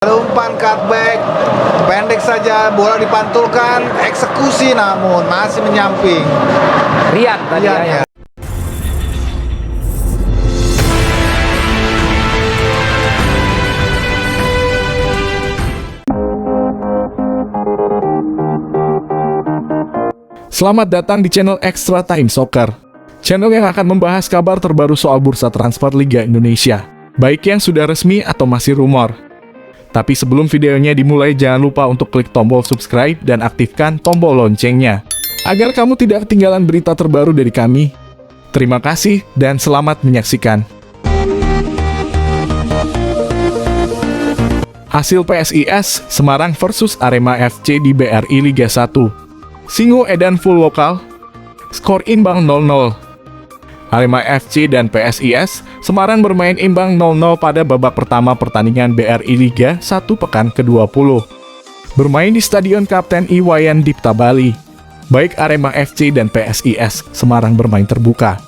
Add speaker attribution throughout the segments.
Speaker 1: Umpan cutback, pendek saja, bola dipantulkan, eksekusi namun masih menyamping.
Speaker 2: Rian tadi
Speaker 1: Rian,
Speaker 2: ya.
Speaker 1: ya.
Speaker 3: Selamat datang di channel Extra Time Soccer, channel yang akan membahas kabar terbaru soal bursa transfer Liga Indonesia, baik yang sudah resmi atau masih rumor. Tapi sebelum videonya dimulai, jangan lupa untuk klik tombol subscribe dan aktifkan tombol loncengnya, agar kamu tidak ketinggalan berita terbaru dari kami. Terima kasih dan selamat menyaksikan. Hasil PSIS Semarang versus Arema FC di BRI Liga 1. Singo Edan full lokal, skor imbang 0-0. Arema FC dan PSIS Semarang bermain imbang 0-0 pada babak pertama pertandingan BRI Liga 1 pekan ke-20. Bermain di Stadion Kapten Iwayan Dipta Bali. Baik Arema FC dan PSIS Semarang bermain terbuka.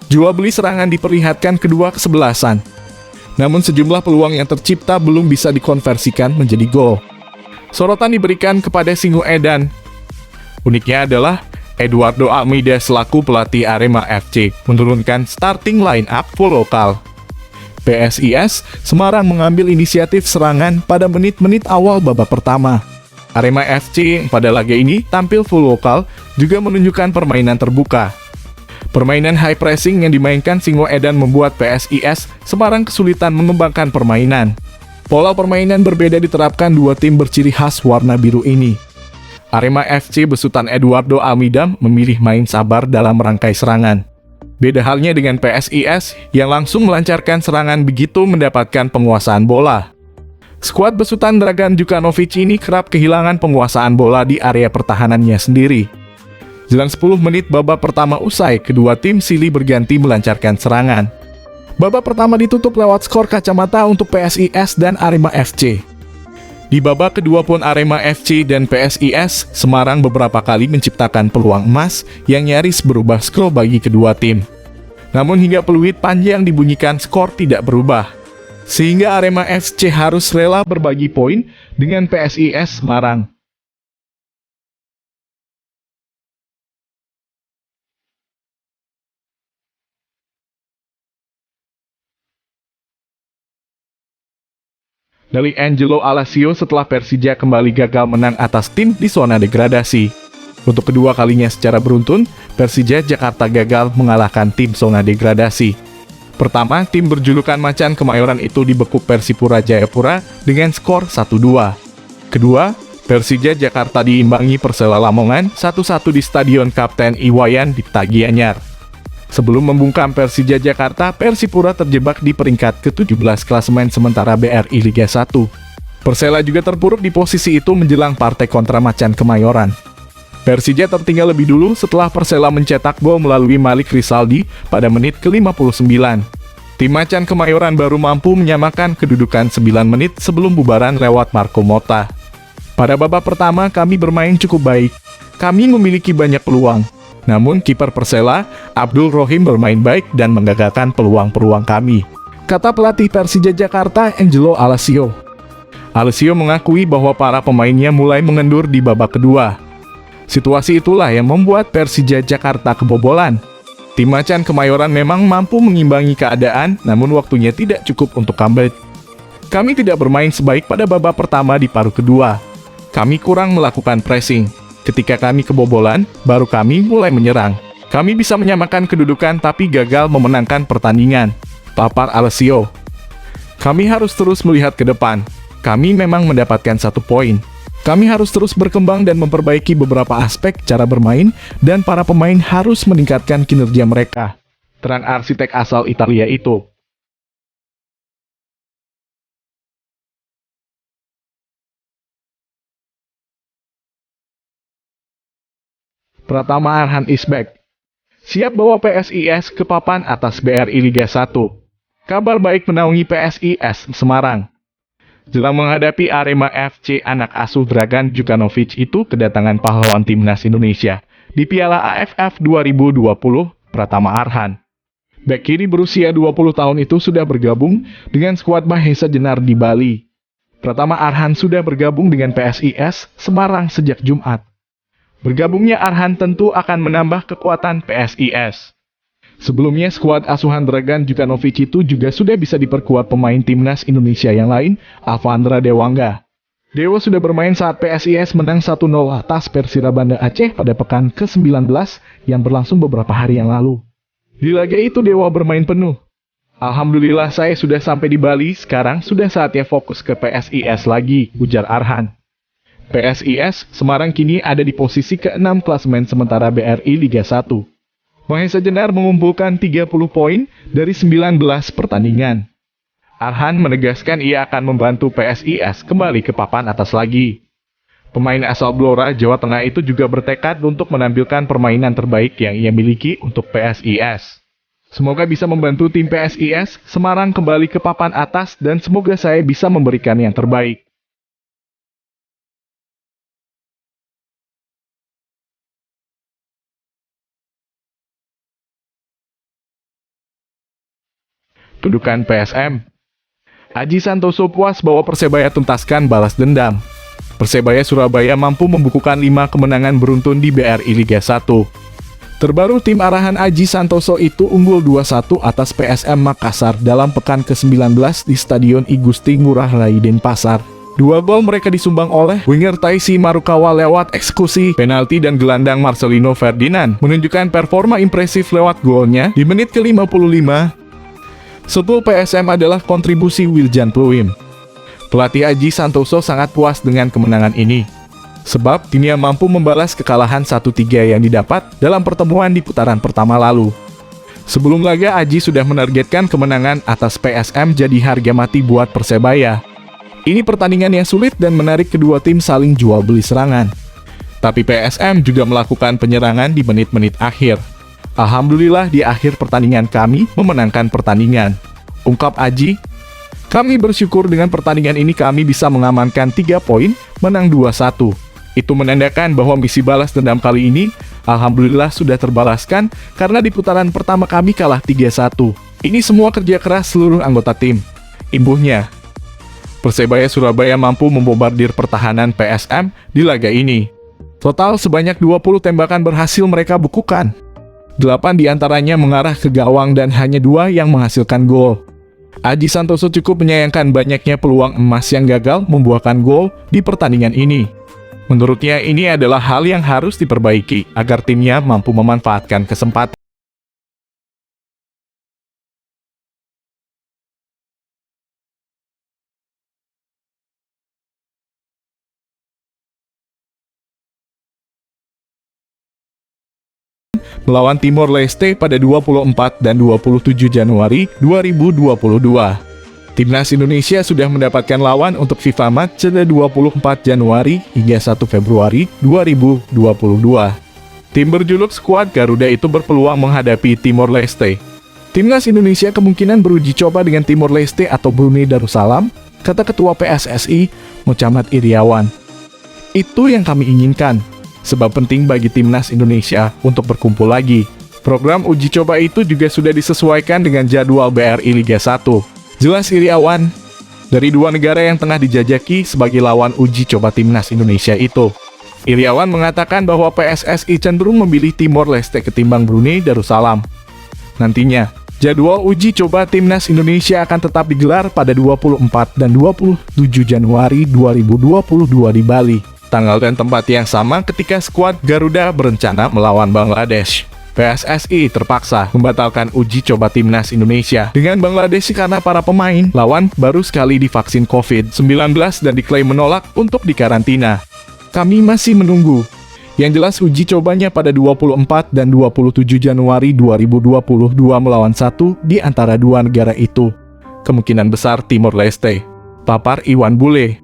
Speaker 3: Jual beli serangan diperlihatkan kedua kesebelasan. Namun sejumlah peluang yang tercipta belum bisa dikonversikan menjadi gol. Sorotan diberikan kepada Singo Edan. Uniknya adalah Eduardo Almeida selaku pelatih Arema FC menurunkan starting line up full lokal. PSIS Semarang mengambil inisiatif serangan pada menit-menit awal babak pertama. Arema FC pada laga ini tampil full lokal juga menunjukkan permainan terbuka. Permainan high pressing yang dimainkan Singo Edan membuat PSIS Semarang kesulitan mengembangkan permainan. Pola permainan berbeda diterapkan dua tim berciri khas warna biru ini. Arema FC besutan Eduardo Almeida memilih main sabar dalam merangkai serangan. Beda halnya dengan PSIS yang langsung melancarkan serangan begitu mendapatkan penguasaan bola. Skuad besutan Dragan Djukanovic ini kerap kehilangan penguasaan bola di area pertahanannya sendiri. Jelang 10 menit babak pertama usai, kedua tim silih berganti melancarkan serangan. Babak pertama ditutup lewat skor kacamata untuk PSIS dan Arema FC. Di babak kedua pun Arema FC dan PSIS Semarang beberapa kali menciptakan peluang emas yang nyaris berubah skor bagi kedua tim. Namun hingga peluit panjang dibunyikan, skor tidak berubah. Sehingga Arema FC harus rela berbagi poin dengan PSIS Semarang. Dari Angelo Alacio setelah Persija kembali gagal menang atas tim di zona degradasi. Untuk kedua kalinya secara beruntun, Persija Jakarta gagal mengalahkan tim zona degradasi. Pertama, tim berjulukan Macan Kemayoran itu dibekuk Persipura Jayapura dengan skor 1-2. Kedua, Persija Jakarta diimbangi Persela Lamongan 1-1 di Stadion Kapten Iwayan Dipta Gianyar. Sebelum membungkam Persija Jakarta, Persipura terjebak di peringkat ke-17 klasemen sementara BRI Liga 1. Persela juga terpuruk di posisi itu menjelang partai kontra Macan Kemayoran. Persija tertinggal lebih dulu setelah Persela mencetak gol melalui Malik Rizaldi pada menit ke-59. Tim Macan Kemayoran baru mampu menyamakan kedudukan 9 menit sebelum bubaran lewat Marco Motta. Pada babak pertama kami bermain cukup baik. Kami memiliki banyak peluang. Namun kiper Persela, Abdul Rohim bermain baik dan menggagalkan peluang-peluang kami, kata pelatih Persija Jakarta Angelo Alacio. Alacio mengakui bahwa para pemainnya mulai mengendur di babak kedua. Situasi itulah yang membuat Persija Jakarta kebobolan. Tim Macan Kemayoran memang mampu mengimbangi keadaan, namun waktunya tidak cukup untuk comeback. Kami tidak bermain sebaik pada babak pertama di paruh kedua. Kami kurang melakukan pressing. Ketika kami kebobolan, baru kami mulai menyerang. Kami bisa menyamakan kedudukan tapi gagal memenangkan pertandingan, papar Alacio. Kami harus terus melihat ke depan. Kami memang mendapatkan 1 poin. Kami harus terus berkembang dan memperbaiki beberapa aspek cara bermain, dan para pemain harus meningkatkan kinerja mereka, terang arsitek asal Italia itu. Pratama Arhan is back. Siap bawa PSIS ke papan atas BRI Liga 1. Kabar baik menaungi PSIS Semarang. Jelang menghadapi Arema FC, anak asuh Dragan Djukanovic itu kedatangan pahlawan timnas Indonesia di Piala AFF 2020, Pratama Arhan. Bek kiri berusia 20 tahun itu sudah bergabung dengan skuad Mahesa Jenar di Bali. Pratama Arhan sudah bergabung dengan PSIS Semarang sejak Jumat. Bergabungnya Arhan tentu akan menambah kekuatan PSIS. Sebelumnya skuad asuhan Dragan Djukanovic itu juga sudah bisa diperkuat pemain timnas Indonesia yang lain, Alvandra Dewangga. Dewa sudah bermain saat PSIS menang 1-0 atas Persira Banda Aceh pada pekan ke-19 yang berlangsung beberapa hari yang lalu. Di laga itu Dewa bermain penuh. Alhamdulillah saya sudah sampai di Bali, sekarang sudah saatnya fokus ke PSIS lagi, ujar Arhan. PSIS Semarang kini ada di posisi ke-6 klasemen sementara BRI Liga 1. Mahesa Jenar mengumpulkan 30 poin dari 19 pertandingan. Arhan menegaskan ia akan membantu PSIS kembali ke papan atas lagi. Pemain asal Blora, Jawa Tengah itu juga bertekad untuk menampilkan permainan terbaik yang ia miliki untuk PSIS. Semoga bisa membantu tim PSIS Semarang kembali ke papan atas dan semoga saya bisa memberikan yang terbaik. Kedudukan PSM. Aji Santoso puas bahwa Persebaya tuntaskan balas dendam. Persebaya Surabaya mampu membukukan 5 kemenangan beruntun di BRI Liga 1. Terbaru tim arahan Aji Santoso itu unggul 2-1 atas PSM Makassar dalam pekan ke-19 di Stadion I Gusti Ngurah Rai Denpasar. 2 gol mereka disumbang oleh winger Taisi Marukawa lewat eksekusi, penalti dan gelandang Marcelino Ferdinand menunjukkan performa impresif lewat golnya di menit ke-55. Setul PSM adalah kontribusi Wiljan Pluim. Pelatih Aji Santoso sangat puas dengan kemenangan ini. Sebab timnya mampu membalas kekalahan 1-3 yang didapat dalam pertemuan di putaran pertama lalu. Sebelum laga, Aji sudah menargetkan kemenangan atas PSM jadi harga mati buat Persebaya. Ini pertandingan yang sulit dan menarik kedua tim saling jual beli serangan. Tapi PSM juga melakukan penyerangan di menit-menit akhir. Alhamdulillah di akhir pertandingan kami memenangkan pertandingan, ungkap Aji. Kami bersyukur dengan pertandingan ini kami bisa mengamankan 3 poin, menang 2-1. Itu menandakan bahwa misi balas dendam kali ini, alhamdulillah sudah terbalaskan karena di putaran pertama kami kalah 3-1. Ini semua kerja keras seluruh anggota tim. Imbuhnya, Persebaya Surabaya mampu membombardir pertahanan PSM di laga ini. Total sebanyak 20 tembakan berhasil mereka bukukan. 8 diantaranya mengarah ke gawang dan hanya 2 yang menghasilkan gol. Aji Santoso cukup menyayangkan banyaknya peluang emas yang gagal membuahkan gol di pertandingan ini. Menurutnya ini adalah hal yang harus diperbaiki agar timnya mampu memanfaatkan kesempatan. Melawan Timor Leste pada 24 dan 27 Januari 2022. Timnas Indonesia sudah mendapatkan lawan untuk FIFA Match pada 24 Januari hingga 1 Februari 2022. Tim berjuluk skuad Garuda itu berpeluang menghadapi Timor Leste. Timnas Indonesia kemungkinan beruji coba dengan Timor Leste atau Brunei Darussalam, kata Ketua PSSI, Muhammad Iriawan. Itu yang kami inginkan, sebab penting bagi Timnas Indonesia untuk berkumpul lagi. Program uji coba itu juga sudah disesuaikan dengan jadwal BRI Liga 1. Jelas Iriawan, dari 2 negara yang tengah dijajaki sebagai lawan uji coba Timnas Indonesia itu. Iriawan mengatakan bahwa PSSI cenderung memilih Timor Leste ketimbang Brunei Darussalam. Nantinya, jadwal uji coba Timnas Indonesia akan tetap digelar pada 24 dan 27 Januari 2022 di Bali. Tanggal dan tempat yang sama ketika skuad Garuda berencana melawan Bangladesh. PSSI terpaksa membatalkan uji coba Timnas Indonesia dengan Bangladesh karena para pemain lawan baru sekali divaksin COVID-19 dan diklaim menolak untuk dikarantina. Kami masih menunggu. Yang jelas uji cobanya pada 24 dan 27 Januari 2022 melawan satu di antara 2 negara itu. Kemungkinan besar Timor Leste. Papar Iwan Bule.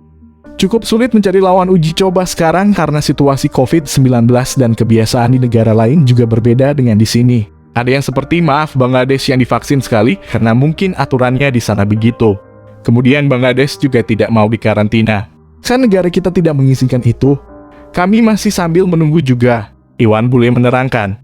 Speaker 3: Cukup sulit mencari lawan uji coba sekarang karena situasi COVID-19 dan kebiasaan di negara lain juga berbeda dengan di sini. Ada yang seperti Bangladesh yang divaksin sekali karena mungkin aturannya di sana begitu. Kemudian Bangladesh juga tidak mau dikarantina. Kan negara kita tidak mengizinkan itu. Kami masih sambil menunggu juga, Iwan Bule menerangkan.